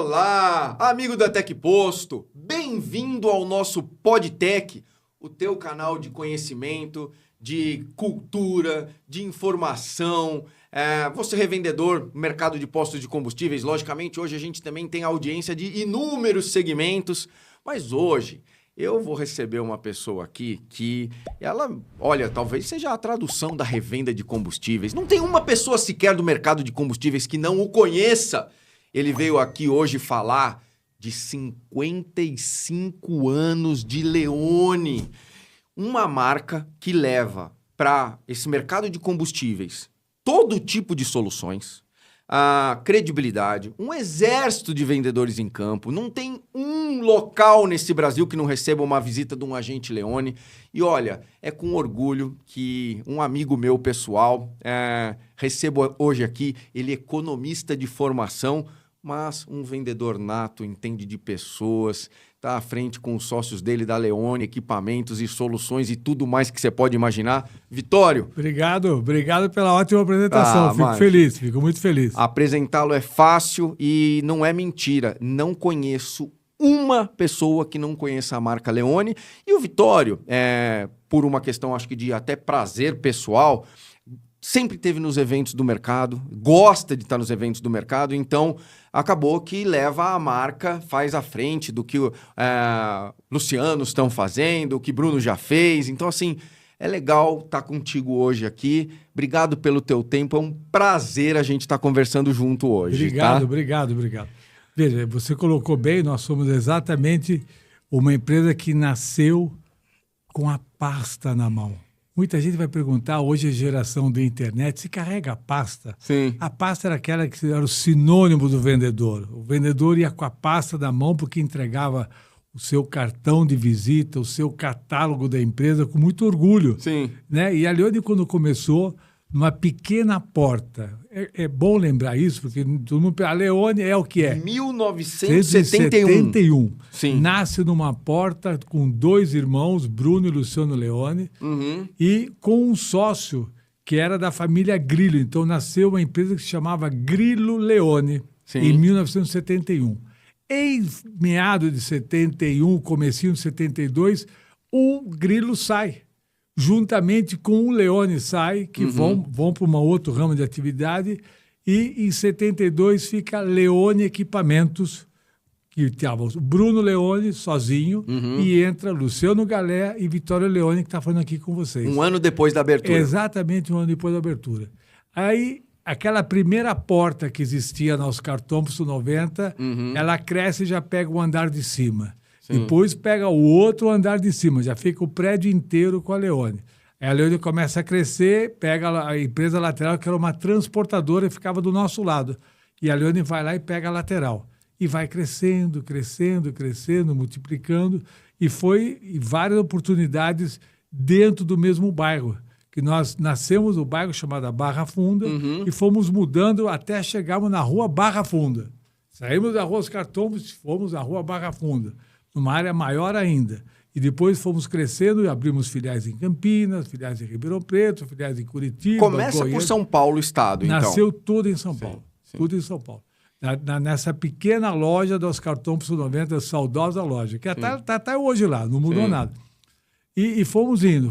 Olá, amigo da Tec Posto, bem-vindo ao nosso PodTech, o teu canal de conhecimento, de cultura, de informação. Você revendedor, mercado de postos de combustíveis, logicamente hoje a gente também tem audiência de inúmeros segmentos, mas hoje eu vou receber uma pessoa aqui que ela, olha, talvez seja a tradução da revenda de combustíveis. Não tem uma pessoa sequer do mercado de combustíveis que não o conheça. Ele veio aqui hoje falar de 55 anos de Leone, uma marca que leva para esse mercado de combustíveis todo tipo de soluções, a credibilidade, um exército de vendedores em campo. Não tem um local nesse Brasil que não receba uma visita de um agente Leone. E olha, é com orgulho que um amigo meu pessoal recebo hoje aqui. Ele é economista de formação, mas um vendedor nato, entende de pessoas, está à frente com os sócios dele da Leone, equipamentos e soluções e tudo mais que você pode imaginar. Vitório. Obrigado pela ótima apresentação. Fico muito feliz. Apresentá-lo é fácil e não é mentira. Não conheço uma pessoa que não conheça a marca Leone. E o Vitório, por uma questão, acho que de até prazer pessoal, sempre esteve nos eventos do mercado, gosta de estar nos eventos do mercado, então acabou que leva a marca, faz à frente do que Lucianos estão fazendo, o que Bruno já fez. Então, assim, é legal estar contigo hoje aqui. Obrigado pelo teu tempo, é um prazer a gente estar conversando junto hoje. Obrigado. Veja, você colocou bem, nós somos exatamente uma empresa que nasceu com a pasta na mão. Muita gente vai perguntar, hoje a geração da internet, se carrega a pasta. Sim. A pasta era aquela que era o sinônimo do vendedor. O vendedor ia com a pasta na mão porque entregava o seu cartão de visita, o seu catálogo da empresa com muito orgulho. Sim. Né? E a Leone, quando começou, numa pequena porta. É bom lembrar isso, porque todo mundo... A Leone é o que é? 1971. Sim. Nasce numa porta com dois irmãos, Bruno e Luciano Leone, e com um sócio que era da família Grillo. Então, nasceu uma empresa que se chamava Grillo Leone, em 1971. Em meados de 71, comecinho de 72, o Grillo sai. Juntamente com o Leone sai, que vão para um outro ramo de atividade, e em 72 fica Leone Equipamentos, que estava o Bruno Leone sozinho, e entra Luciano Galé e Vitório Leone, que está falando aqui com vocês. Um ano depois da abertura. Exatamente, um ano depois da abertura. Aí, aquela primeira porta que existia na Oscar Thompson 90, ela cresce e já pega o andar de cima. Sim. Depois pega o outro andar de cima, já fica o prédio inteiro com a Leone. Aí a Leone começa a crescer, pega a empresa lateral, que era uma transportadora e ficava do nosso lado. E a Leone vai lá e pega a lateral. E vai crescendo, multiplicando. E foi várias oportunidades dentro do mesmo bairro. Que nós nascemos no bairro chamado Barra Funda e fomos mudando até chegarmos na rua Barra Funda. Saímos da rua Oscar Thompson e fomos na rua Barra Funda, numa área maior ainda. E depois fomos crescendo e abrimos filiais em Campinas, filiais em Ribeirão Preto, filiais em Curitiba. Começa Goiânia. por São Paulo, estado, então. Nasceu tudo em São Paulo. Sim. Tudo em São Paulo. Nessa pequena loja da Oscar Thompson 90, saudosa loja, que está hoje lá, não mudou nada. E fomos indo,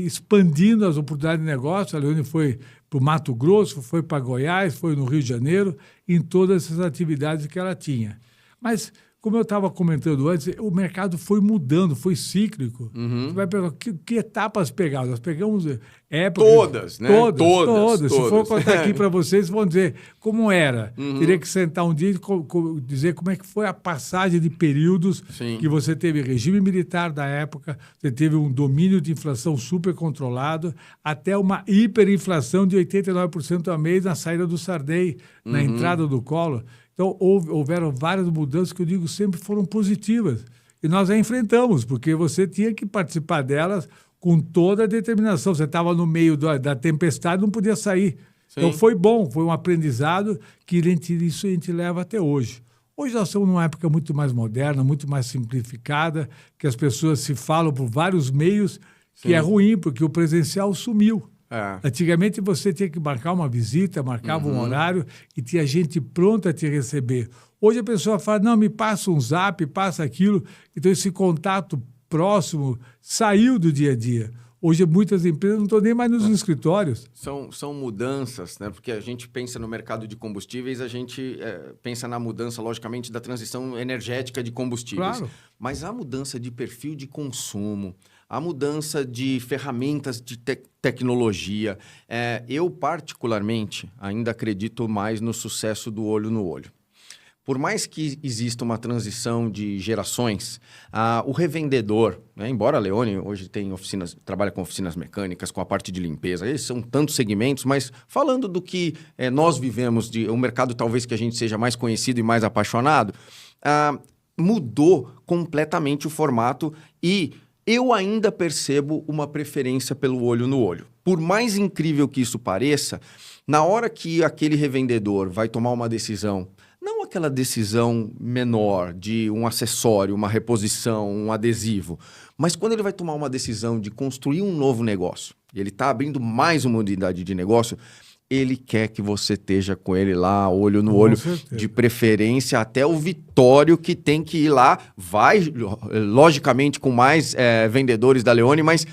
expandindo as oportunidades de negócio. A Leone foi para o Mato Grosso, foi para Goiás, foi no Rio de Janeiro, em todas essas atividades que ela tinha. Mas, como eu estava comentando antes, o mercado foi mudando, foi cíclico. Você vai pegar que etapas pegaram? Nós pegamos épocas... Todas, né? Todas. Se for contar aqui para vocês, vão dizer como era. Teria que sentar um dia e dizer como é que foi a passagem de períodos que você teve regime militar da época, você teve um domínio de inflação super controlado, até uma hiperinflação de 89% a mês na saída do Sarney, na entrada do Collor. Então, houveram várias mudanças que eu digo sempre foram positivas. E nós a enfrentamos, porque você tinha que participar delas com toda a determinação. Você estava no meio da tempestade, não podia sair. Sim. Então, foi bom, foi um aprendizado que isso a gente leva até hoje. Hoje nós estamos numa época muito mais moderna, muito mais simplificada, que as pessoas se falam por vários meios, que é ruim, porque o presencial sumiu. Antigamente você tinha que marcar uma visita, marcava um horário e tinha gente pronta a te receber. Hoje a pessoa fala, não, me passa um zap, passa aquilo. Então esse contato próximo saiu do dia a dia. Hoje muitas empresas não estão nem mais nos escritórios. São mudanças, né? Porque a gente pensa no mercado de combustíveis, a gente pensa na mudança, logicamente, da transição energética de combustíveis. Claro. Mas a mudança de perfil de consumo, a mudança de ferramentas de tecnologia. Eu, particularmente, ainda acredito mais no sucesso do olho no olho. Por mais que exista uma transição de gerações, o revendedor, né, embora a Leone hoje trabalha com oficinas mecânicas, com a parte de limpeza, esses são tantos segmentos, mas falando do que nós vivemos, o mercado talvez que a gente seja mais conhecido e mais apaixonado, mudou completamente o formato e eu ainda percebo uma preferência pelo olho no olho. Por mais incrível que isso pareça, na hora que aquele revendedor vai tomar uma decisão, não aquela decisão menor de um acessório, uma reposição, um adesivo, mas quando ele vai tomar uma decisão de construir um novo negócio, e ele está abrindo mais uma unidade de negócio, ele quer que você esteja com ele lá, olho no olho, de preferência até o Vitório, que tem que ir lá, vai, logicamente, com mais vendedores da Leone, mas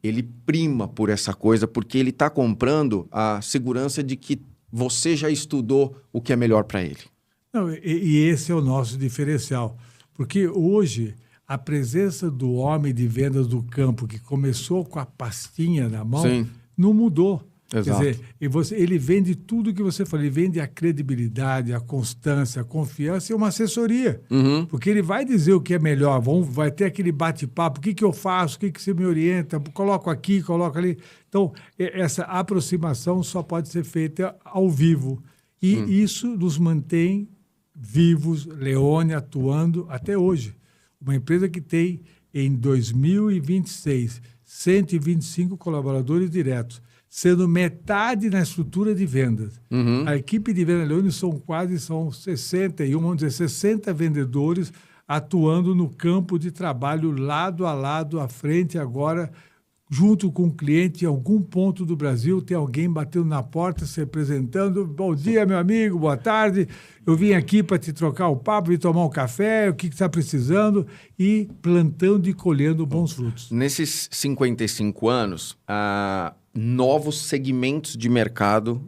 ele prima por essa coisa, porque ele está comprando a segurança de que você já estudou o que é melhor para ele. Não, e esse é o nosso diferencial, porque hoje a presença do homem de vendas do campo, que começou com a pastinha na mão, Sim. não mudou. Exato. Quer dizer, ele vende tudo que você falou, ele vende a credibilidade, a constância, a confiança e uma assessoria. Uhum. Porque ele vai dizer o que é melhor, vai ter aquele bate-papo, o que eu faço, o que você me orienta, coloco aqui, coloco ali. Então, essa aproximação só pode ser feita ao vivo. E isso nos mantém vivos, Leone atuando até hoje. Uma empresa que tem, em 2026, 125 colaboradores diretos, sendo metade na estrutura de vendas. Uhum. A equipe de venda Leone são 61, vamos dizer, 60 vendedores atuando no campo de trabalho lado a lado, à frente agora, junto com o cliente, em algum ponto do Brasil, tem alguém batendo na porta, se apresentando. Bom dia, meu amigo, boa tarde. Eu vim aqui para te trocar o papo, vim tomar um café, o que está precisando, e plantando e colhendo bons frutos. Nesses 55 anos, novos segmentos de mercado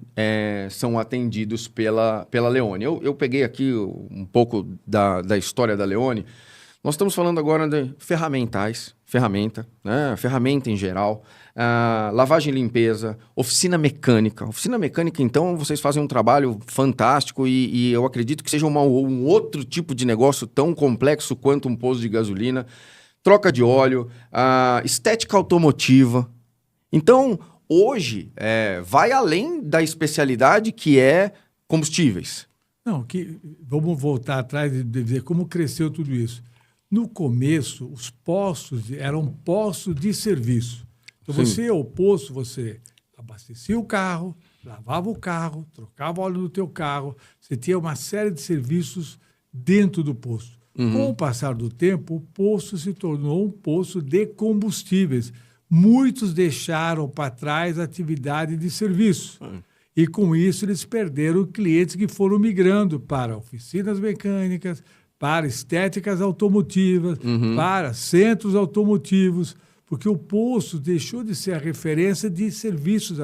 são atendidos pela Leone. Eu peguei aqui um pouco da história da Leone. Nós estamos falando agora de ferramenta em geral, lavagem e limpeza, oficina mecânica. Oficina mecânica, então, vocês fazem um trabalho fantástico e eu acredito que seja um outro tipo de negócio tão complexo quanto um posto de gasolina. Troca de óleo, estética automotiva. Então, hoje, vai além da especialidade que é combustíveis. Não, vamos voltar atrás e ver como cresceu tudo isso. No começo, os postos eram postos de serviço. Então, você ia ao posto, você abastecia o carro, lavava o carro, trocava o óleo do teu carro, você tinha uma série de serviços dentro do posto. Uhum. Com o passar do tempo, o posto se tornou um posto de combustíveis. Muitos deixaram para trás a atividade de serviço. E, com isso, eles perderam clientes que foram migrando para oficinas mecânicas, para estéticas automotivas, para centros automotivos, porque o posto deixou de ser a referência de serviços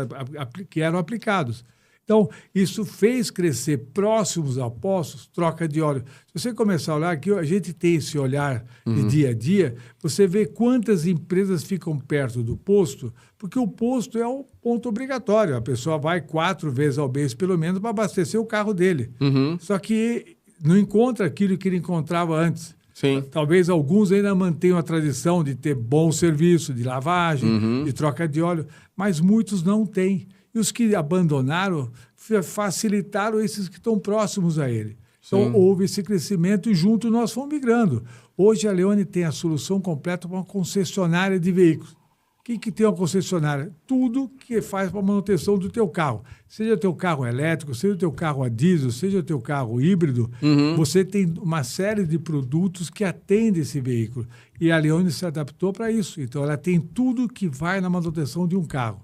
que eram aplicados. Então, isso fez crescer próximos a postos, troca de óleo. Se você começar a olhar aqui, a gente tem esse olhar de dia a dia, você vê quantas empresas ficam perto do posto, porque o posto é o ponto obrigatório. A pessoa vai 4 vezes ao mês, pelo menos, para abastecer o carro dele. Só que não encontra aquilo que ele encontrava antes. Sim. Talvez alguns ainda mantenham a tradição de ter bom serviço, de lavagem, de troca de óleo, mas muitos não têm. E os que abandonaram facilitaram esses que estão próximos a ele. Então, houve esse crescimento e junto nós fomos migrando. Hoje, a Leone tem a solução completa para uma concessionária de veículos. O que tem uma concessionária? Tudo que faz para a manutenção do teu carro. Seja o teu carro elétrico, seja o teu carro a diesel, seja o teu carro híbrido, você tem uma série de produtos que atendem esse veículo. E a Leone se adaptou para isso. Então, ela tem tudo que vai na manutenção de um carro.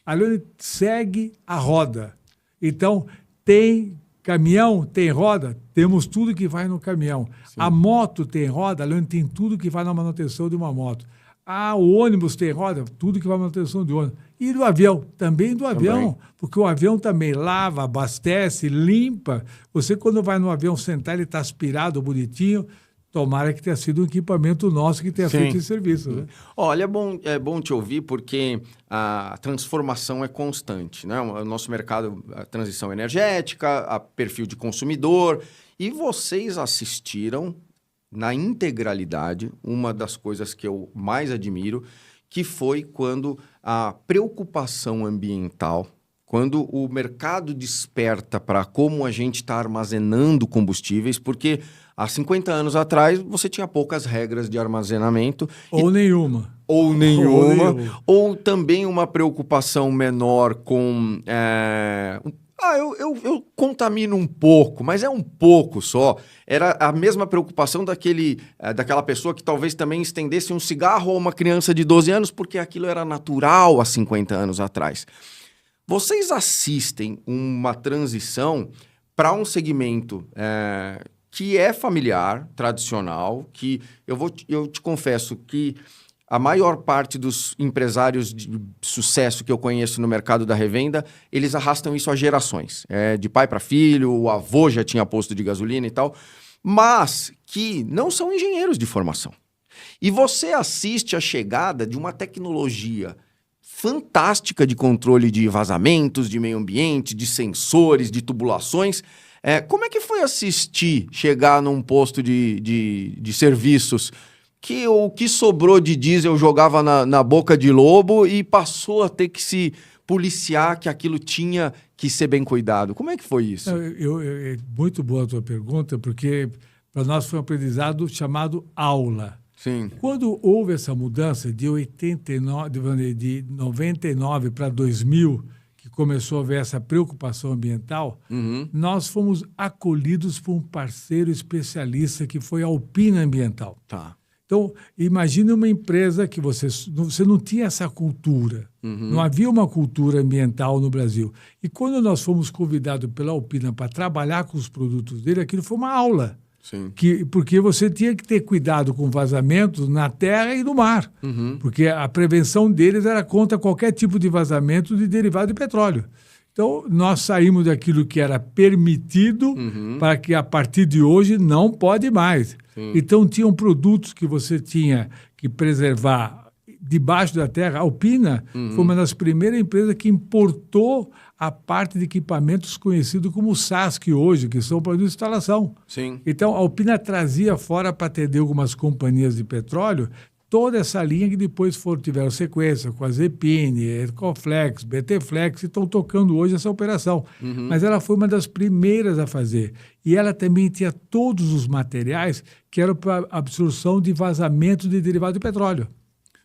A Leone segue a roda. Então, tem Caminhão tem roda? Temos tudo que vai no caminhão. Sim. A moto tem roda? Leandro, tem tudo que vai na manutenção de uma moto. O ônibus tem roda? Tudo que vai na manutenção de ônibus. E do avião? Também do avião. Porque o avião também lava, abastece, limpa. Você, quando vai no avião sentar, ele está aspirado, bonitinho. Tomara que tenha sido um equipamento nosso que tenha feito esse serviço. Né? Olha, é bom te ouvir porque a transformação é constante. Né? O nosso mercado, a transição energética, a perfil de consumidor. E vocês assistiram na integralidade uma das coisas que eu mais admiro, que foi quando a preocupação ambiental, quando o mercado desperta para como a gente está armazenando combustíveis, porque há 50 anos atrás você tinha poucas regras de armazenamento. Ou nenhuma. Ou também uma preocupação menor com... Eu contamino um pouco, mas é um pouco só. Era a mesma preocupação daquela pessoa que talvez também estendesse um cigarro a uma criança de 12 anos, porque aquilo era natural há 50 anos atrás. Vocês assistem uma transição para um segmento que é familiar, tradicional, que eu te confesso que a maior parte dos empresários de sucesso que eu conheço no mercado da revenda, eles arrastam isso há gerações. De pai para filho, o avô já tinha posto de gasolina e tal, mas que não são engenheiros de formação. E você assiste a chegada de uma tecnologia fantástica de controle de vazamentos, de meio ambiente, de sensores, de tubulações. Como é que foi assistir chegar num posto de serviços que o que sobrou de diesel jogava na boca de lobo e passou a ter que se policiar que aquilo tinha que ser bem cuidado? Como é que foi isso? É muito boa a tua pergunta, porque para nós foi um aprendizado chamado aula. Sim. Quando houve essa mudança de 99 para 2000, que começou a haver essa preocupação ambiental, nós fomos acolhidos por um parceiro especialista que foi a Alpina Ambiental. Tá. Então, imagine uma empresa que você não tinha essa cultura, não havia uma cultura ambiental no Brasil. E quando nós fomos convidados pela Alpina para trabalhar com os produtos dele, aquilo foi uma aula. Sim. Porque você tinha que ter cuidado com vazamentos na terra e no mar. Porque a prevenção deles era contra qualquer tipo de vazamento de derivado de petróleo. Então, nós saímos daquilo que era permitido para que, a partir de hoje, não pode mais. Sim. Então, tinham produtos que você tinha que preservar debaixo da terra. A Alpina foi uma das primeiras empresas que importou a parte de equipamentos conhecidos como SASC hoje, que são produtos de instalação. Sim. Então, a Alpina trazia fora para atender algumas companhias de petróleo toda essa linha que depois tiveram sequência com a Zepine, Ecoflex, BTFlex, e estão tocando hoje essa operação. Mas ela foi uma das primeiras a fazer. E ela também tinha todos os materiais que eram para absorção de vazamento de derivado de petróleo.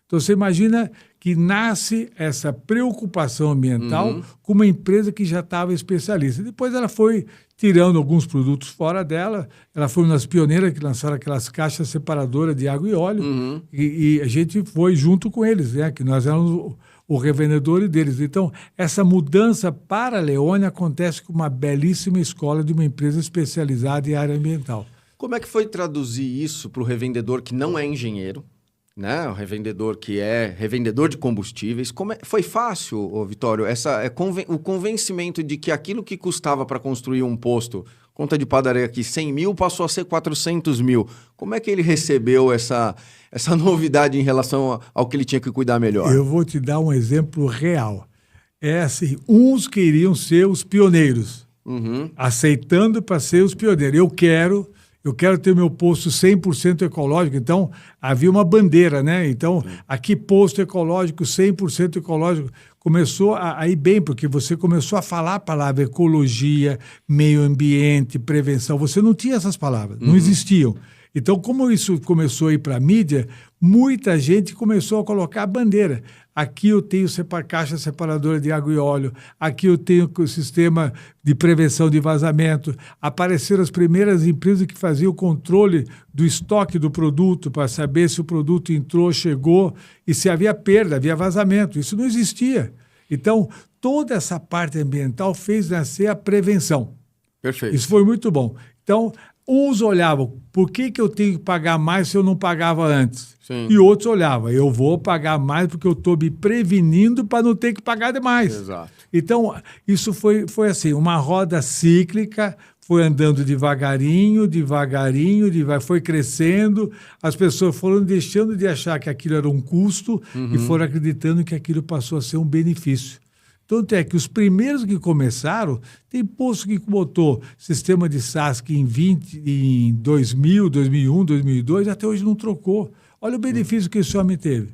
Então, você imagina que nasce essa preocupação ambiental com uma empresa que já estava especialista. Depois ela foi tirando alguns produtos fora dela. Ela foi uma das pioneiras que lançaram aquelas caixas separadoras de água e óleo. E a gente foi junto com eles, né? Que nós éramos o revendedor deles. Então, essa mudança para a Leônia acontece com uma belíssima escola de uma empresa especializada em área ambiental. Como é que foi traduzir isso para o revendedor que não é engenheiro? Né? O revendedor que é revendedor de combustíveis. Foi fácil, Vitório, o convencimento de que aquilo que custava para construir um posto, conta de padaria aqui, 100 mil, passou a ser 400 mil. Como é que ele recebeu essa novidade em relação ao que ele tinha que cuidar melhor? Eu vou te dar um exemplo real. Assim, uns queriam ser os pioneiros, aceitando para ser os pioneiros. Eu quero ter meu posto 100% ecológico. Então, havia uma bandeira, né? Então, aqui posto ecológico, 100% ecológico. Começou a ir bem, porque você começou a falar a palavra ecologia, meio ambiente, prevenção. Você não tinha essas palavras, não existiam. Então, como isso começou a ir para a mídia, muita gente começou a colocar a bandeira. Aqui eu tenho caixa separadora de água e óleo, aqui eu tenho o sistema de prevenção de vazamento. Apareceram as primeiras empresas que faziam o controle do estoque do produto para saber se o produto entrou, chegou e se havia perda, havia vazamento. Isso não existia. Então, toda essa parte ambiental fez nascer a prevenção. Perfeito. Isso foi muito bom. Então, uns olhavam, por que eu tenho que pagar mais se eu não pagava antes? Sim. E outros olhavam, eu vou pagar mais porque eu estou me prevenindo para não ter que pagar demais. Exato. Então, isso foi assim, uma roda cíclica, foi andando devagarinho, foi crescendo, as pessoas foram deixando de achar que aquilo era um custo e foram acreditando que aquilo passou a ser um benefício. Tanto é que os primeiros que começaram, tem posto que botou sistema de SaaS que em 2000, 2001, 2002, até hoje não trocou. Olha o benefício que esse homem teve.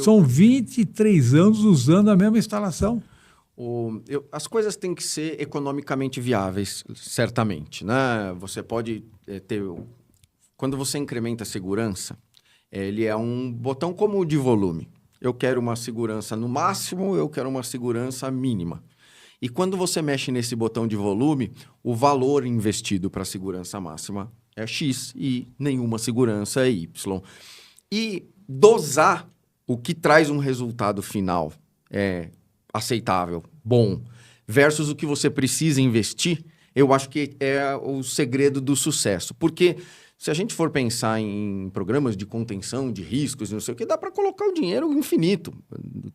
São 23 anos usando a mesma instalação. As coisas têm que ser economicamente viáveis, certamente, né? Você pode ter... Quando você incrementa a segurança, ele é um botão como o de volume. Eu quero uma segurança no máximo, eu quero uma segurança mínima. E quando você mexe nesse botão de volume, o valor investido para a segurança máxima é X e nenhuma segurança é Y. E dosar o que traz um resultado final aceitável, bom, versus o que você precisa investir, eu acho que é o segredo do sucesso. Porque se a gente for pensar em programas de contenção de riscos, não sei o que, dá para colocar o dinheiro infinito.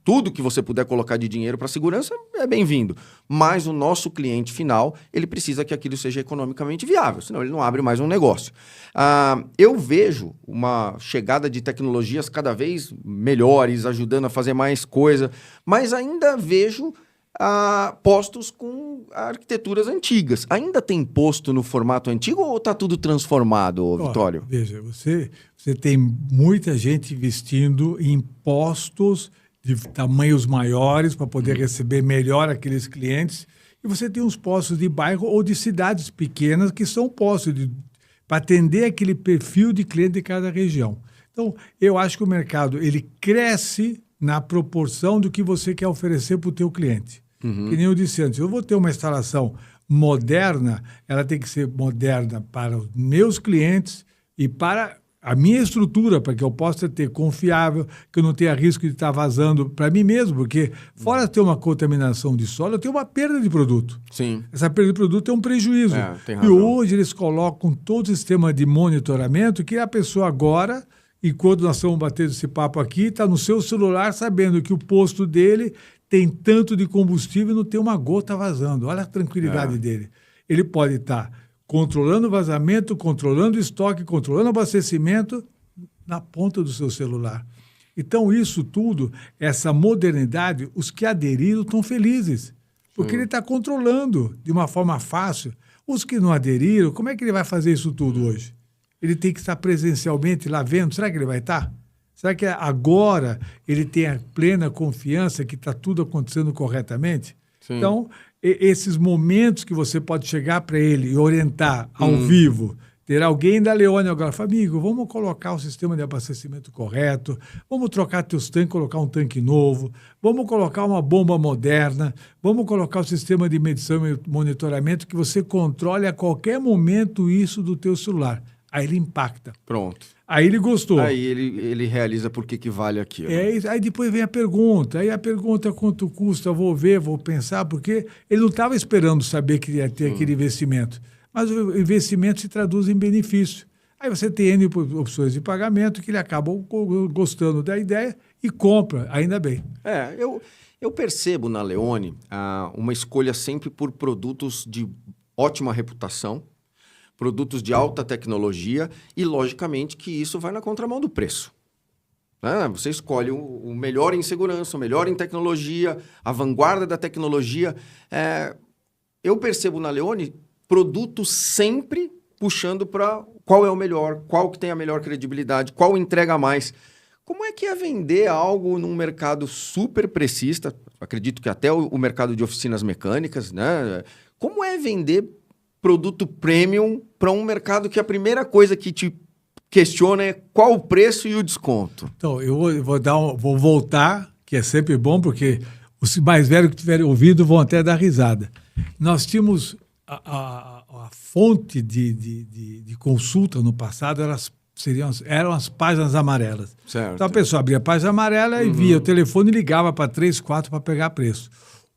Tudo que você puder colocar de dinheiro para segurança é bem-vindo. Mas o nosso cliente final, ele precisa que aquilo seja economicamente viável, senão ele não abre mais um negócio. Eu vejo uma chegada de tecnologias cada vez melhores, ajudando a fazer mais coisa, mas ainda vejo postos com arquiteturas antigas. Ainda tem posto no formato antigo ou está tudo transformado, Vitório? Veja, você tem muita gente investindo em postos de tamanhos maiores para poder receber melhor aqueles clientes. E você tem uns postos de bairro ou de cidades pequenas que são postos para atender aquele perfil de cliente de cada região. Então, eu acho que o mercado ele cresce na proporção do que você quer oferecer para o teu cliente. Que nem eu disse antes, eu vou ter uma instalação moderna, ela tem que ser moderna para os meus clientes e para a minha estrutura, para que eu possa ter confiável, que eu não tenha risco de estar vazando para mim mesmo, porque fora ter uma contaminação de solo, eu tenho uma perda de produto. Sim. Essa perda de produto é um prejuízo. Tem razão. E hoje eles colocam todo o sistema de monitoramento que a pessoa agora, enquanto nós estamos batendo esse papo aqui, está no seu celular sabendo que o posto dele tem tanto de combustível e não tem uma gota vazando. Olha a tranquilidade dele. Ele pode estar controlando o vazamento, controlando o estoque, controlando o abastecimento na ponta do seu celular. Então, isso tudo, essa modernidade, os que aderiram estão felizes, porque ele está controlando de uma forma fácil. Os que não aderiram, como é que ele vai fazer isso tudo hoje? Ele tem que estar presencialmente lá vendo. Será que ele vai estar? Será que agora ele tem a plena confiança que está tudo acontecendo corretamente? Sim. Então, esses momentos que você pode chegar para ele e orientar ao vivo, ter alguém da Leone agora, fala, amigo, vamos colocar o sistema de abastecimento correto, vamos trocar teus tanques, colocar um tanque novo, vamos colocar uma bomba moderna, vamos colocar o sistema de medição e monitoramento que você controle a qualquer momento isso do teu celular. Aí ele impacta. Pronto. Aí ele gostou. Aí ele realiza por que vale aquilo. Aí depois vem a pergunta. Aí a pergunta é quanto custa, vou ver, vou pensar, porque ele não estava esperando saber que ia ter aquele investimento. Mas o investimento se traduz em benefício. Aí você tem N opções de pagamento que ele acaba gostando da ideia e compra, ainda bem. Eu percebo na Leone uma escolha sempre por produtos de ótima reputação, produtos de alta tecnologia e, logicamente, que isso vai na contramão do preço. Você escolhe o melhor em segurança, o melhor em tecnologia, a vanguarda da tecnologia. Eu percebo na Leone produtos sempre puxando para qual é o melhor, qual que tem a melhor credibilidade, qual entrega mais. Como é que é vender algo num mercado super precista? Acredito que até o mercado de oficinas mecânicas, né? Como é vender produto premium para um mercado que a primeira coisa que te questiona é qual o preço e o desconto? Então, eu vou voltar, que é sempre bom, porque os mais velhos que tiverem ouvido vão até dar risada. Nós tínhamos a fonte de consulta no passado, eram as páginas amarelas. Certo. Então a pessoa abria a página amarela e via o telefone e ligava para 3, 4 para pegar preço.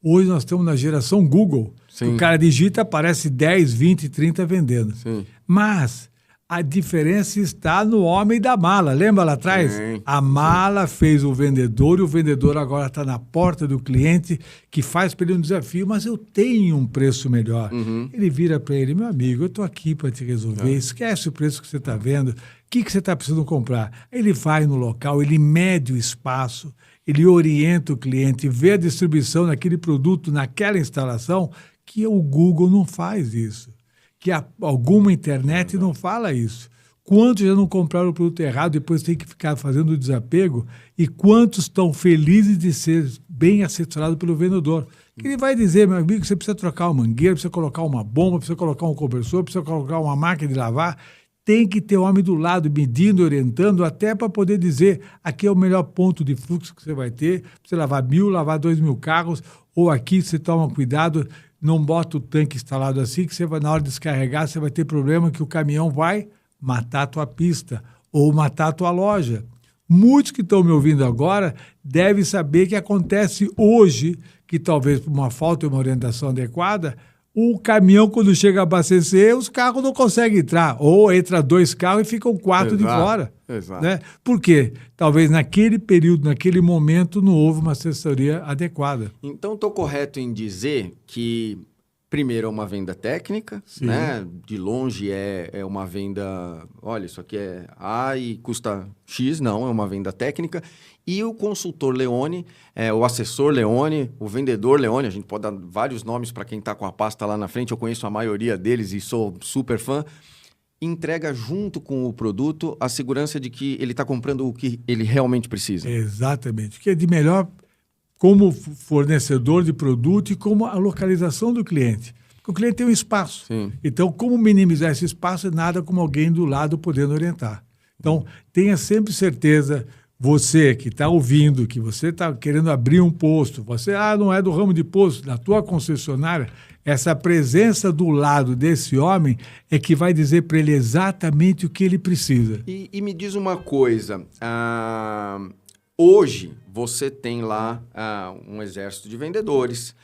Hoje nós estamos na geração Google. Sim. O cara digita, aparece 10, 20, 30 vendendo. Sim. Mas a diferença está no homem da mala. Lembra lá atrás? Sim. A mala fez o vendedor e o vendedor agora está na porta do cliente que faz para ele um desafio, mas eu tenho um preço melhor. Ele vira para ele, meu amigo, eu estou aqui para te resolver, esquece o preço que você está vendo, o que você está precisando comprar? Ele vai no local, ele mede o espaço, ele orienta o cliente, vê a distribuição daquele produto naquela instalação, que o Google não faz isso. Que alguma internet não fala isso. Quantos já não compraram o produto errado, depois tem que ficar fazendo o desapego? E quantos estão felizes de ser bem assessorado pelo vendedor? Ele vai dizer, meu amigo, você precisa trocar uma mangueira, precisa colocar uma bomba, precisa colocar um compressor, precisa colocar uma máquina de lavar. Tem que ter homem do lado medindo, orientando, até para poder dizer aqui é o melhor ponto de fluxo que você vai ter. Você lavar 1.000, lavar 2.000 carros, ou aqui você toma cuidado, não bota o tanque instalado assim, que você vai, na hora de descarregar, você vai ter problema que o caminhão vai matar a tua pista ou matar a tua loja. Muitos que estão me ouvindo agora devem saber que acontece hoje, que talvez por uma falta de uma orientação adequada, o caminhão, quando chega a abastecer, os carros não conseguem entrar. Ou entra 2 carros e ficam 4 de fora. Exato. Né? Por quê? Talvez naquele período, naquele momento, não houve uma assessoria adequada. Então, estou correto em dizer que, primeiro, é uma venda técnica, né? De longe é uma venda... Olha, isso aqui é A e custa X. Não, é uma venda técnica. E o consultor Leone, o assessor Leone, o vendedor Leone, a gente pode dar vários nomes para quem está com a pasta lá na frente, eu conheço a maioria deles e sou super fã, entrega junto com o produto a segurança de que ele está comprando o que ele realmente precisa. Exatamente. O que é de melhor como fornecedor de produto e como a localização do cliente. Porque o cliente tem um espaço. Sim. Então, como minimizar esse espaço? Nada como alguém do lado podendo orientar. Então, tenha sempre certeza... Você que está ouvindo, que você está querendo abrir um posto, você não é do ramo de posto, na tua concessionária, essa presença do lado desse homem é que vai dizer para ele exatamente o que ele precisa. E me diz uma coisa, hoje você tem lá um exército de vendedores,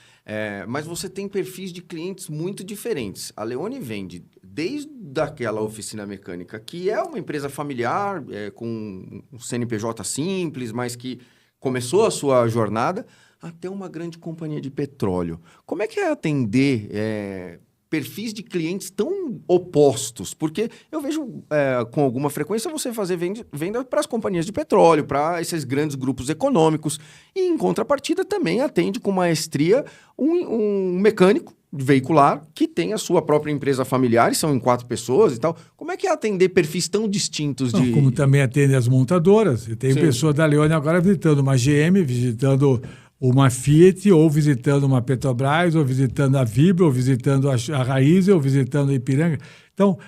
mas você tem perfis de clientes muito diferentes. A Leone vende desde aquela oficina mecânica, que é uma empresa familiar, com um CNPJ simples, mas que começou a sua jornada, até uma grande companhia de petróleo. Como é que é atender perfis de clientes tão opostos? Porque eu vejo com alguma frequência você fazer venda para as companhias de petróleo, para esses grandes grupos econômicos, e em contrapartida também atende com maestria um mecânico veicular que tem a sua própria empresa familiar, e são em 4 pessoas e tal. Como é que é atender perfis tão distintos de... Como também atende as montadoras. E tem pessoa da Leone agora visitando uma GM, visitando uma Fiat, ou visitando uma Petrobras, ou visitando a Vibra, ou visitando a Raiz, ou visitando a Ipiranga. Então,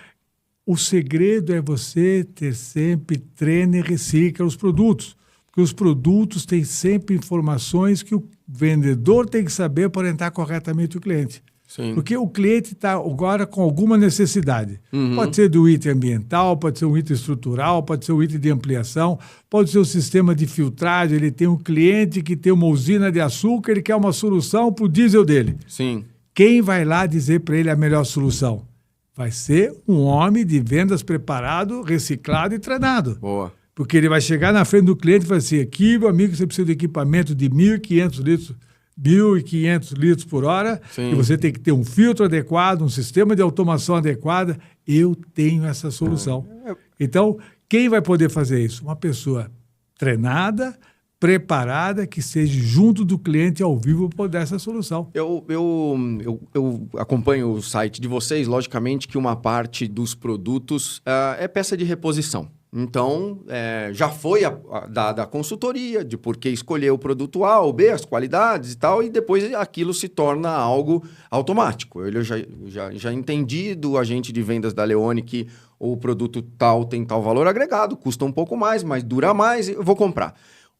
o segredo é você ter sempre treina e recicla os produtos. Porque os produtos têm sempre informações que o vendedor tem que saber para orientar corretamente o cliente. Sim. Porque o cliente está agora com alguma necessidade. Pode ser do item ambiental, pode ser um item estrutural, pode ser um item de ampliação, pode ser um sistema de filtragem. Ele tem um cliente que tem uma usina de açúcar, ele quer uma solução para o diesel dele. Sim. Quem vai lá dizer para ele a melhor solução? Vai ser um homem de vendas preparado, reciclado e treinado. Boa. Porque ele vai chegar na frente do cliente e vai dizer, aqui, meu amigo, você precisa de equipamento de 1.500 litros, 1.500 litros por hora, Sim. e você tem que ter um filtro adequado, um sistema de automação adequada. Eu tenho essa solução. Então, quem vai poder fazer isso? Uma pessoa treinada, preparada, que seja junto do cliente ao vivo para dar essa solução. Eu acompanho o site de vocês, logicamente que uma parte dos produtos é peça de reposição. Então, já foi dada a consultoria de por que escolher o produto A ou B, as qualidades e tal, e depois aquilo se torna algo automático. Eu já entendi do agente de vendas da Leone que o produto tal tem tal valor agregado, custa um pouco mais, mas dura mais, eu vou comprar.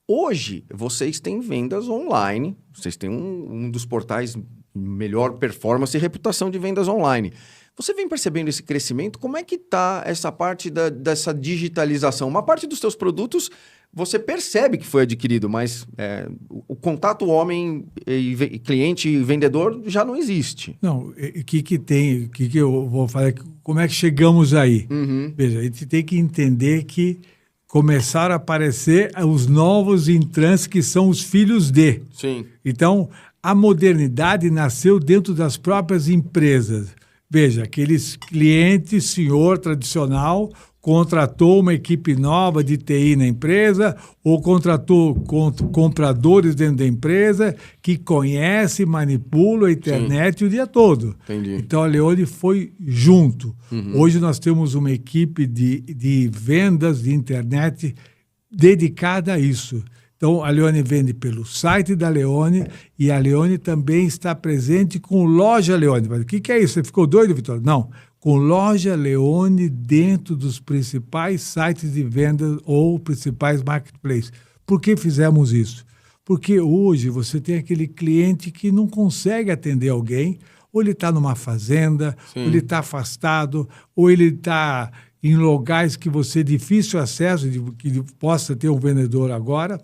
Hoje, vocês têm vendas online, vocês têm um dos portais melhor performance e reputação de vendas online. Você vem percebendo esse crescimento? Como é que está essa parte dessa digitalização? Uma parte dos seus produtos você percebe que foi adquirido, mas o contato homem e cliente e vendedor já não existe. Não, o que eu vou falar, como é que chegamos aí? Veja, a gente tem que entender que começaram a aparecer os novos entrantes que são os filhos de. Sim. Então, a modernidade nasceu dentro das próprias empresas. Veja, aqueles clientes, senhor tradicional, contratou uma equipe nova de TI na empresa ou contratou compradores dentro da empresa que conhece e manipula a internet o dia todo. Entendi. Então, a Leone foi junto. Hoje nós temos uma equipe de vendas de internet dedicada a isso. Então, a Leone vende pelo site da Leone e a Leone também está presente com Loja Leone. Mas o que é isso? Você ficou doido, Vitório? Não. Com Loja Leone dentro dos principais sites de vendas ou principais marketplaces. Por que fizemos isso? Porque hoje você tem aquele cliente que não consegue atender alguém, ou ele está numa fazenda, ou ele está afastado, ou ele está em locais que você difícil acesso, que possa ter um vendedor agora,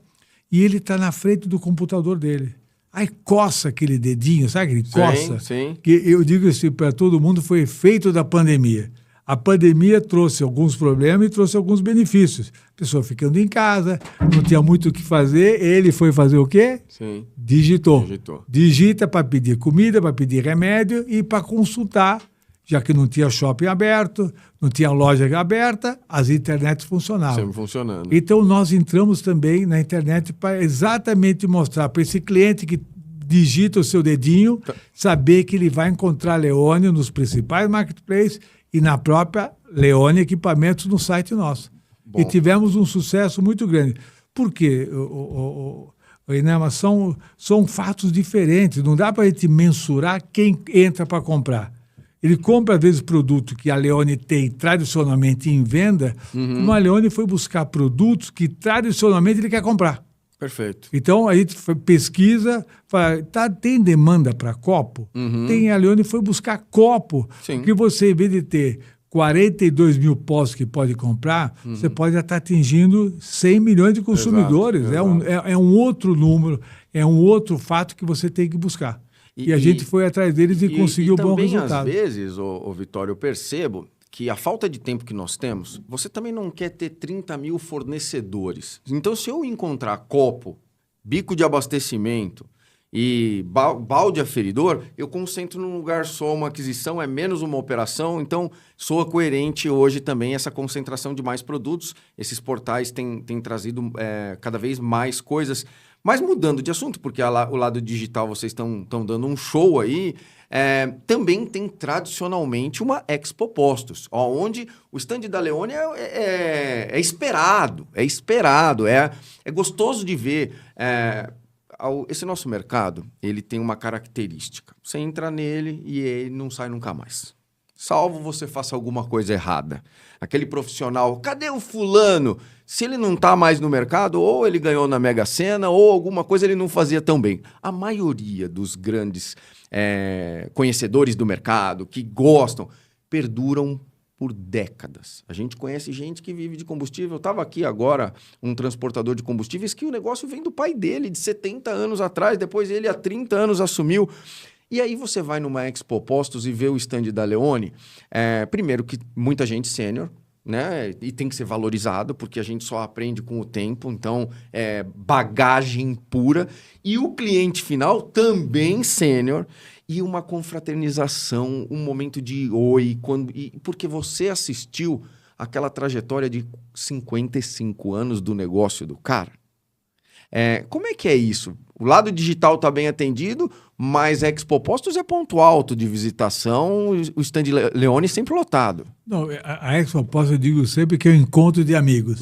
e ele está na frente do computador dele. Aí coça aquele dedinho, sabe aquele coça? Sim. Que eu digo assim para todo mundo, foi efeito da pandemia. A pandemia trouxe alguns problemas e trouxe alguns benefícios. A pessoa ficando em casa, não tinha muito o que fazer, ele foi fazer o quê? Sim. Digitou. Digita para pedir comida, para pedir remédio e para consultar, já que não tinha shopping aberto, não tinha loja aberta, as internets funcionavam. Sempre funcionando. Então, nós entramos também na internet para exatamente mostrar para esse cliente que digita o seu dedinho, saber que ele vai encontrar Leone nos principais marketplaces e na própria Leone Equipamentos no site nosso. Bom. E tivemos um sucesso muito grande. Por quê, Inema? São fatos diferentes. Não dá para a gente mensurar quem entra para comprar. Ele compra, às vezes, produto que a Leone tem tradicionalmente em venda, como a Leone foi buscar produtos que tradicionalmente ele quer comprar. Perfeito. Então, a gente pesquisa, fala, tem demanda para copo? A Leone foi buscar copo, porque você, em vez de ter 42 mil postos que pode comprar, você pode estar atingindo 100 milhões de consumidores. Exato. É um outro número, é um outro fato que você tem que buscar. E a gente foi atrás deles e conseguiu bom resultado. Também, às vezes, Vitório, eu percebo que a falta de tempo que nós temos, você também não quer ter 30 mil fornecedores. Então, se eu encontrar copo, bico de abastecimento e balde aferidor, eu concentro num lugar só, uma aquisição é menos uma operação, então soa coerente hoje também essa concentração de mais produtos. Esses portais têm trazido cada vez mais coisas. Mas mudando de assunto, porque o lado digital vocês estão dando um show aí, também tem tradicionalmente uma Expo Postos, onde o stand da Leone é esperado, é gostoso de ver. Esse nosso mercado, ele tem uma característica. Você entra nele e ele não sai nunca mais. Salvo você faça alguma coisa errada. Aquele profissional, cadê o fulano? Se ele não está mais no mercado, ou ele ganhou na Mega Sena, ou alguma coisa ele não fazia tão bem. A maioria dos grandes conhecedores do mercado, que gostam, perduram por décadas. A gente conhece gente que vive de combustível. Eu estava aqui agora, um transportador de combustíveis, que o negócio vem do pai dele, de 70 anos atrás, depois ele há 30 anos assumiu. E aí você vai numa Expo Postos e vê o stand da Leone, primeiro que muita gente sênior, né? E tem que ser valorizado, porque a gente só aprende com o tempo, então é bagagem pura. E o cliente final também sênior, e uma confraternização, um momento de oi, porque você assistiu aquela trajetória de 55 anos do negócio do cara. Como é que é isso? O lado digital está bem atendido, mas Expo Postos é ponto alto de visitação, o stand Leone sempre lotado. Não, a Expo Postos eu digo sempre que é um encontro de amigos,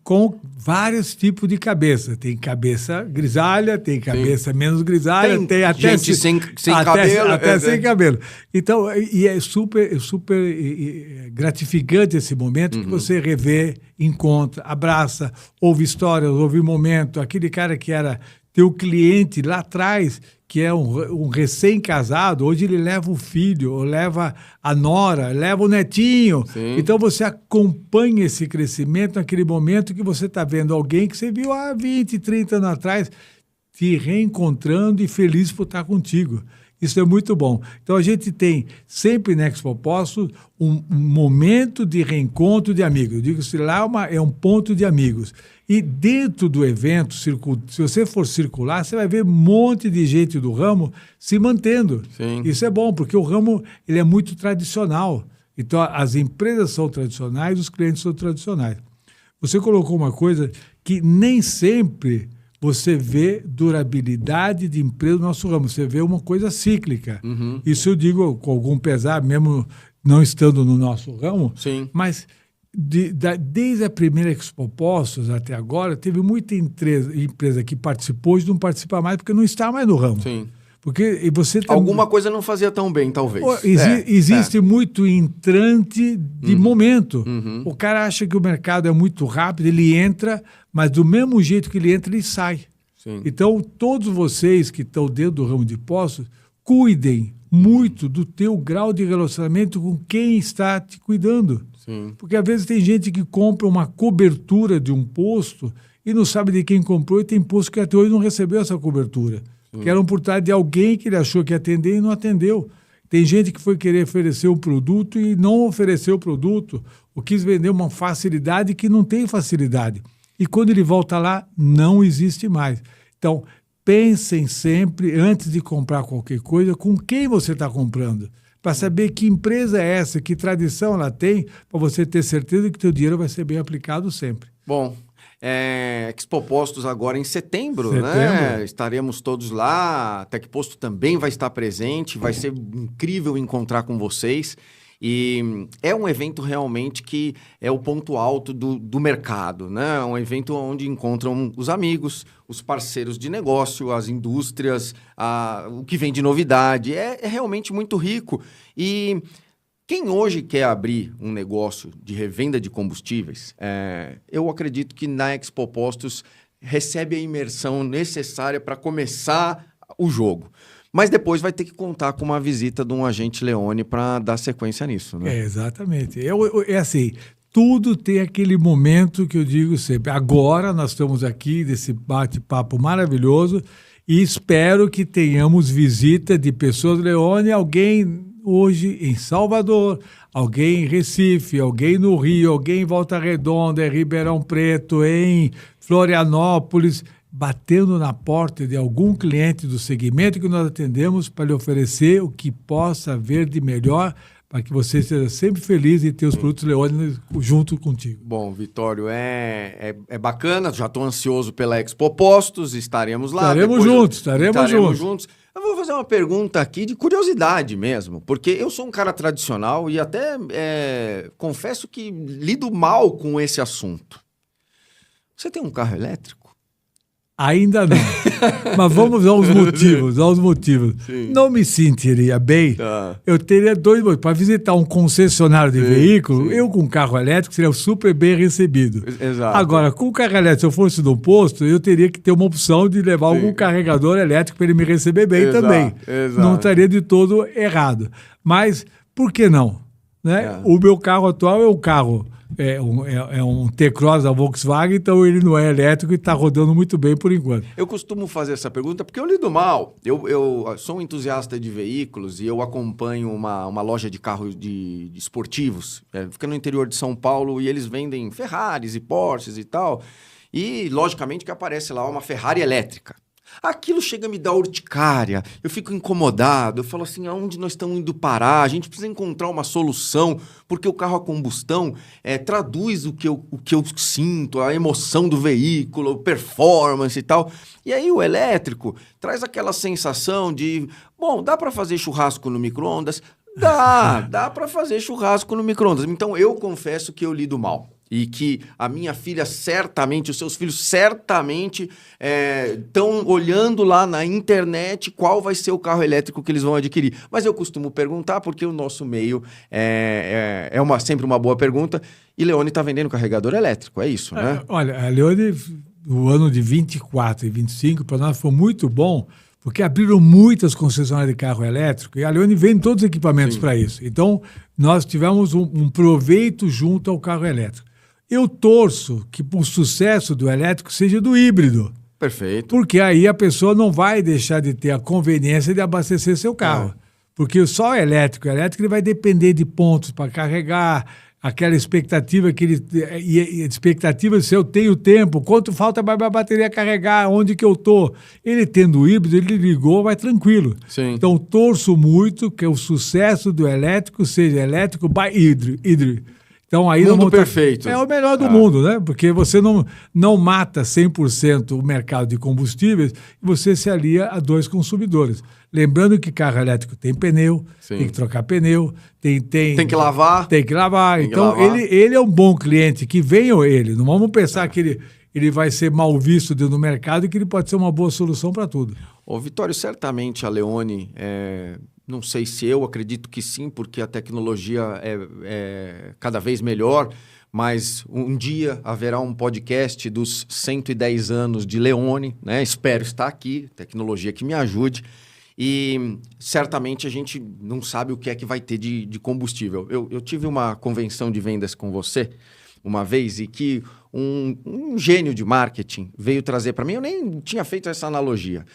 com vários tipos de cabeça. Tem cabeça grisalha, tem cabeça menos grisalha, tem até gente sem cabelo. Até sem cabelo. Então, e é super gratificante esse momento que você revê, encontra, abraça, ouve histórias, ouve momento. Aquele cara que Tem o cliente lá atrás, que é um recém-casado, hoje ele leva o filho, ou leva a nora, leva o netinho. Sim. Então você acompanha esse crescimento naquele momento que você está vendo alguém que você viu há 20, 30 anos atrás, te reencontrando e feliz por estar contigo. Isso é muito bom. Então, a gente tem sempre na Expo Postos um momento de reencontro de amigos. Eu digo que lá é um ponto de amigos. E dentro do evento, se você for circular, você vai ver um monte de gente do ramo se mantendo. Sim. Isso é bom, porque o ramo ele é muito tradicional. Então, as empresas são tradicionais, os clientes são tradicionais. Você colocou uma coisa que nem sempre você vê durabilidade de empresa no nosso ramo. Você vê uma coisa cíclica. Uhum. Isso eu digo com algum pesar, mesmo não estando no nosso ramo. Sim. Mas desde a primeira Expo Postos até agora, teve muita empresa que participou e não participa mais porque não está mais no ramo. Sim. Porque você alguma coisa não fazia tão bem, talvez. Existe muito entrante de momento. Uhum. O cara acha que o mercado é muito rápido, ele entra, mas do mesmo jeito que ele entra, ele sai. Sim. Então, todos vocês que estão dentro do ramo de postos, cuidem muito do teu grau de relacionamento com quem está te cuidando. Sim. Porque às vezes tem gente que compra uma cobertura de um posto e não sabe de quem comprou, e tem posto que até hoje não recebeu essa cobertura. Que era por trás de alguém que ele achou que ia atender e não atendeu. Tem gente que foi querer oferecer um produto e não ofereceu o produto, ou quis vender uma facilidade que não tem facilidade. E quando ele volta lá, não existe mais. Então, pensem sempre, antes de comprar qualquer coisa, com quem você está comprando, para saber que empresa é essa, que tradição ela tem, para você ter certeza que o teu dinheiro vai ser bem aplicado sempre. Bom, Expo Postos agora em setembro, né? Estaremos todos lá, a Tecposto também vai estar presente, vai ser incrível encontrar com vocês. E é um evento realmente que é o ponto alto do mercado, né? Um evento onde encontram os amigos, os parceiros de negócio, as indústrias, o que vem de novidade. É realmente muito rico. E quem hoje quer abrir um negócio de revenda de combustíveis, eu acredito que na Expo Postos recebe a imersão necessária para começar o jogo. Mas depois vai ter que contar com uma visita de um agente Leone para dar sequência nisso, né? Exatamente. É assim, tudo tem aquele momento que eu digo sempre. Agora nós estamos aqui nesse bate-papo maravilhoso e espero que tenhamos visita de pessoas Leone, alguém hoje em Salvador, alguém em Recife, alguém no Rio, alguém em Volta Redonda, em Ribeirão Preto, em Florianópolis, batendo na porta de algum cliente do segmento que nós atendemos para lhe oferecer o que possa haver de melhor para que você seja sempre feliz e ter os produtos Leone junto contigo. Bom, Vitório, é bacana, já estou ansioso pela Expo Postos, estaremos lá. Estaremos juntos. Eu vou fazer uma pergunta aqui de curiosidade mesmo, porque eu sou um cara tradicional e até confesso que lido mal com esse assunto. Você tem um carro elétrico? Ainda não. Mas vamos aos motivos. Sim. Não me sentiria bem. Eu teria 2 motivos. Para visitar um concessionário de veículo, eu com carro elétrico seria super bem recebido. Exato. Agora, com o carro elétrico, se eu fosse no posto, eu teria que ter uma opção de levar algum carregador elétrico para ele me receber bem também. Exato. Não estaria de todo errado. Mas, por que não? Né? O meu carro atual é um carro... É um T-Cross da Volkswagen, então ele não é elétrico e está rodando muito bem por enquanto. Eu costumo fazer essa pergunta porque eu lido mal. Eu sou um entusiasta de veículos e eu acompanho uma loja de carros de esportivos. Fica no interior de São Paulo e eles vendem Ferraris e Porsches e tal. E, logicamente, que aparece lá uma Ferrari elétrica. Aquilo chega a me dar urticária, eu fico incomodado, eu falo assim, aonde nós estamos indo parar? A gente precisa encontrar uma solução, porque o carro a combustão traduz o que eu sinto, a emoção do veículo, performance e tal. E aí o elétrico traz aquela sensação de, bom, dá para fazer churrasco no micro-ondas? Dá para fazer churrasco no micro-ondas. Então eu confesso que eu lido mal. E que a minha filha certamente, os seus filhos certamente estão olhando lá na internet qual vai ser o carro elétrico que eles vão adquirir. Mas eu costumo perguntar porque o nosso meio sempre uma boa pergunta. E Leone está vendendo carregador elétrico, é isso, né? Olha, a Leone o ano de 24 e 25, para nós foi muito bom, porque abriram muitas concessionárias de carro elétrico e a Leone vende todos os equipamentos para isso. Então, nós tivemos um proveito junto ao carro elétrico. Eu torço que o sucesso do elétrico seja do híbrido. Perfeito. Porque aí a pessoa não vai deixar de ter a conveniência de abastecer seu carro. Porque só o elétrico ele vai depender de pontos para carregar, aquela expectativa que ele... E expectativa se eu tenho tempo, quanto falta para a bateria carregar, onde que eu estou. Ele tendo o híbrido, ele ligou, vai tranquilo. Sim. Então, torço muito que o sucesso do elétrico seja elétrico by híbrido. Então, aí mundo perfeito. É o melhor do mundo, né? Porque você não mata 100% o mercado de combustíveis e você se alia a dois consumidores. Lembrando que carro elétrico tem pneu, tem que trocar pneu, tem que lavar. Tem que lavar. Então, ele é um bom cliente, que venha ele. Não vamos pensar que ele vai ser mal visto dentro do mercado e que ele pode ser uma boa solução para tudo. Ô, Vitório, certamente a Leone... Não sei se eu acredito que sim, porque a tecnologia é cada vez melhor, mas um dia haverá um podcast dos 110 anos de Leone, né? Espero estar aqui, tecnologia que me ajude. E certamente a gente não sabe o que é que vai ter de combustível. Eu tive uma convenção de vendas com você uma vez e que um gênio de marketing veio trazer para mim, eu nem tinha feito essa analogia.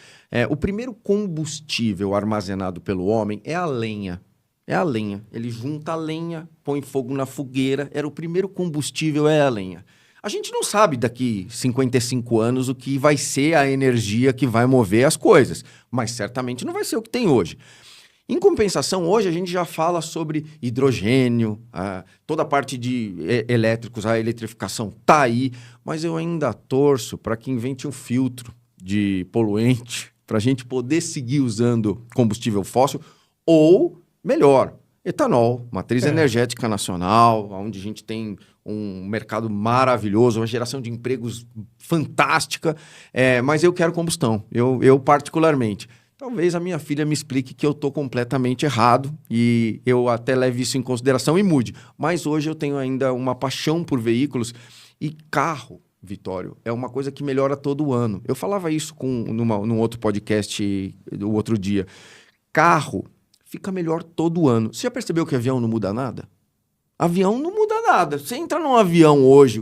O primeiro combustível armazenado pelo homem é a lenha. É a lenha. Ele junta a lenha, põe fogo na fogueira. O primeiro combustível é a lenha. A gente não sabe daqui 55 anos o que vai ser a energia que vai mover as coisas, mas certamente não vai ser o que tem hoje. Em compensação, hoje a gente já fala sobre hidrogênio, toda a parte de elétricos, a eletrificação está aí, mas eu ainda torço para que invente um filtro de poluente para a gente poder seguir usando combustível fóssil ou, melhor, etanol, matriz energética nacional, onde a gente tem um mercado maravilhoso, uma geração de empregos fantástica, mas eu quero combustão, eu particularmente. Talvez a minha filha me explique que eu estou completamente errado e eu até leve isso em consideração e mude. Mas hoje eu tenho ainda uma paixão por veículos e carro, Vitório, é uma coisa que melhora todo ano. Eu falava isso num outro podcast do outro dia. Carro fica melhor todo ano. Você já percebeu que avião não muda nada? Avião não muda nada. Você entra num avião hoje,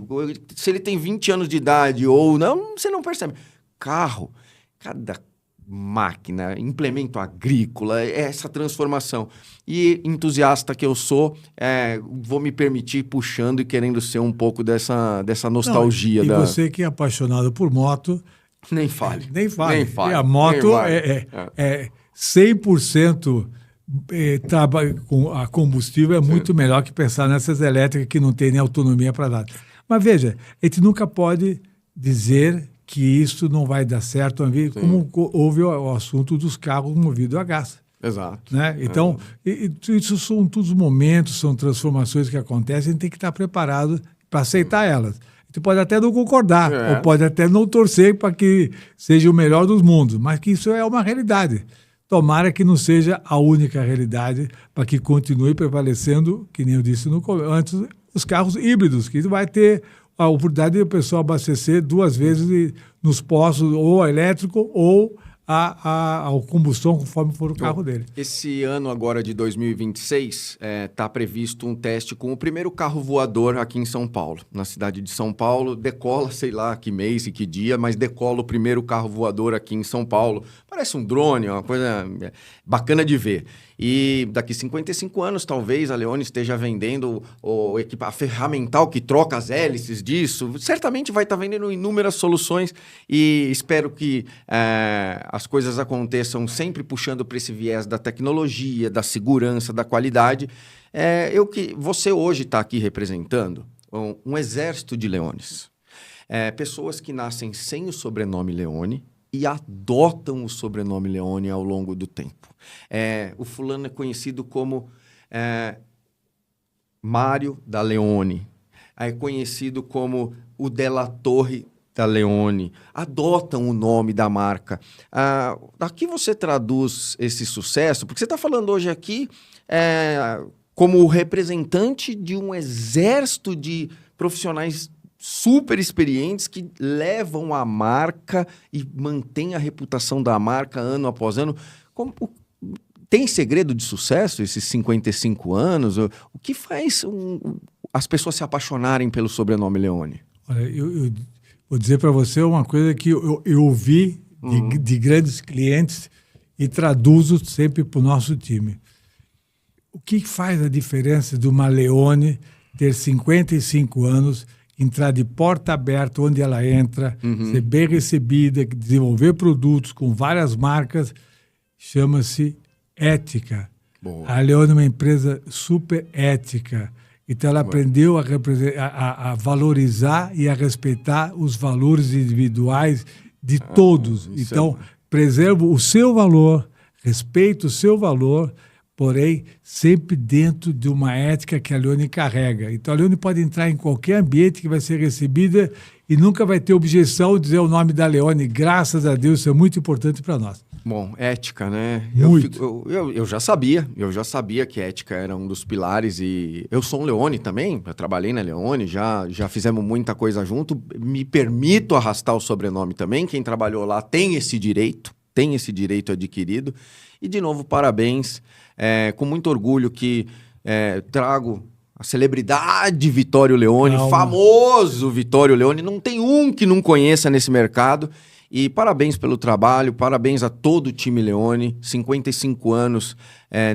se ele tem 20 anos de idade ou não, você não percebe. Carro, cada máquina, implemento agrícola, essa transformação. E entusiasta que eu sou, vou me permitir puxando e querendo ser um pouco dessa nostalgia. Não, e você que é apaixonado por moto... Nem fale. Nem fale. E a moto é 100% com a combustível, muito melhor que pensar nessas elétricas que não tem nem autonomia para nada. Mas veja, a gente nunca pode dizer que isso não vai dar certo, como houve o assunto dos carros movidos a gás. Exato. Né? Então, isso são todos momentos, são transformações que acontecem, a gente tem que estar preparado para aceitar elas. A gente pode até não concordar, ou pode até não torcer para que seja o melhor dos mundos, mas que isso é uma realidade. Tomara que não seja a única realidade, para que continue prevalecendo, que nem eu disse antes, os carros híbridos, que vai ter a oportunidade de o pessoal abastecer 2 vezes nos postos, ou a elétrico ou a combustão, conforme for o carro dele. Esse ano agora de 2026, está previsto um teste com o primeiro carro voador aqui em São Paulo. Na cidade de São Paulo, decola, sei lá que mês e que dia, mas decola o primeiro carro voador aqui em São Paulo. Parece um drone, uma coisa bacana de ver. E daqui 55 anos, talvez, a Leone esteja vendendo a ferramental que troca as hélices disso. Certamente vai estar vendendo inúmeras soluções e espero que as coisas aconteçam sempre puxando para esse viés da tecnologia, da segurança, da qualidade. Você hoje está aqui representando um exército de Leones. Pessoas que nascem sem o sobrenome Leone e adotam o sobrenome Leone ao longo do tempo. O fulano é conhecido como Mário da Leone, é conhecido como o Della Torre da Leone, adotam o nome da marca. Aqui você traduz esse sucesso, porque você está falando hoje aqui como representante de um exército de profissionais super experientes que levam a marca e mantêm a reputação da marca ano após ano. Tem segredo de sucesso esses 55 anos? O que faz as pessoas se apaixonarem pelo sobrenome Leone? Olha, eu vou dizer para você uma coisa que eu ouvi de grandes clientes e traduzo sempre para o nosso time. O que faz a diferença de uma Leone ter 55 anos, entrar de porta aberta onde ela entra, ser bem recebida, desenvolver produtos com várias marcas, chama-se ética. Boa. A Leone é uma empresa super ética. Então ela aprendeu a valorizar e a respeitar os valores individuais de todos. Então, preserva o seu valor, respeita o seu valor, porém, sempre dentro de uma ética que a Leone carrega. Então, a Leone pode entrar em qualquer ambiente que vai ser recebida e nunca vai ter objeção de dizer o nome da Leone. Graças a Deus, isso é muito importante para nós. Bom, ética, né? Muito. Eu já sabia que ética era um dos pilares e eu sou um Leone também, eu trabalhei na Leone, já fizemos muita coisa junto, me permito arrastar o sobrenome também, quem trabalhou lá tem esse direito adquirido e, de novo, parabéns, com muito orgulho que trago a celebridade Vittorio Leone, famoso Vittorio Leone, não tem um que não conheça nesse mercado. E parabéns pelo trabalho, parabéns a todo o time Leone, 55 anos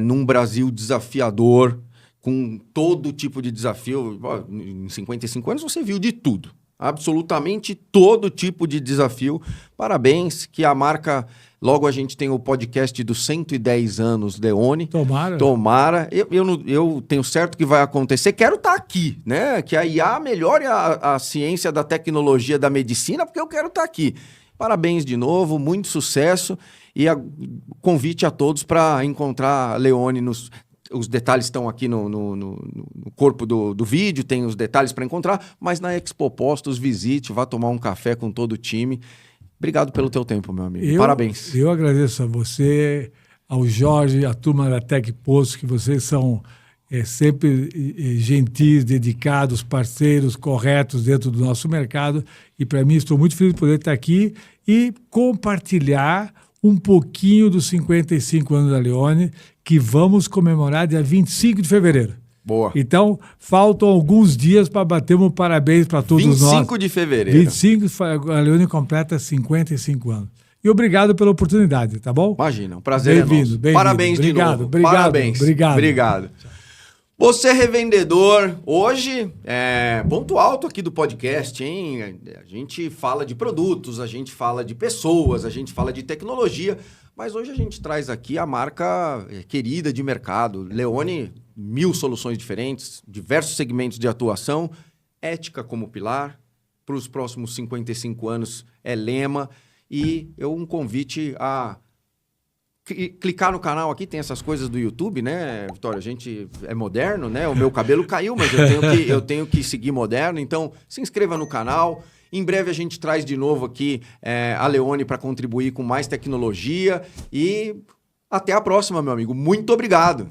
num Brasil desafiador, com todo tipo de desafio. Em 55 anos você viu de tudo, absolutamente todo tipo de desafio. Parabéns, que a marca... Logo a gente tem o podcast dos 110 anos Leone. Tomara. Eu tenho certo que vai acontecer. Quero estar aqui, né? Que a IA melhore a ciência da tecnologia da medicina, porque eu quero estar aqui. Parabéns de novo, muito sucesso e convite a todos para encontrar a Leone. Os detalhes estão aqui no corpo do vídeo, tem os detalhes para encontrar, mas na Expo Postos, visite, vá tomar um café com todo o time. Obrigado pelo teu tempo, meu amigo. Parabéns. Eu agradeço a você, ao Jorge, a turma da Tec Posto, que vocês são sempre gentis, dedicados, parceiros, corretos dentro do nosso mercado. E para mim, estou muito feliz de poder estar aqui e compartilhar um pouquinho dos 55 anos da Leone, que vamos comemorar dia 25 de fevereiro. Boa. Então, faltam alguns dias para batermos um parabéns para todos 25 nós. 25 de fevereiro. 25, a Leone completa 55 anos. E obrigado pela oportunidade, tá bom? Imagina, um prazer é nosso. Parabéns de novo. Obrigado. Obrigado. Você revendedor, hoje ponto alto aqui do podcast, hein? A gente fala de produtos, a gente fala de pessoas, a gente fala de tecnologia, mas hoje a gente traz aqui a marca querida de mercado. Leone, 1000 soluções diferentes, diversos segmentos de atuação, ética como pilar, para os próximos 55 anos é lema, e um convite a clicar no canal aqui, tem essas coisas do YouTube, né, Vitória? A gente é moderno, né? O meu cabelo caiu, mas eu tenho que seguir moderno. Então, se inscreva no canal. Em breve a gente traz de novo aqui a Leone para contribuir com mais tecnologia. E até a próxima, meu amigo. Muito obrigado.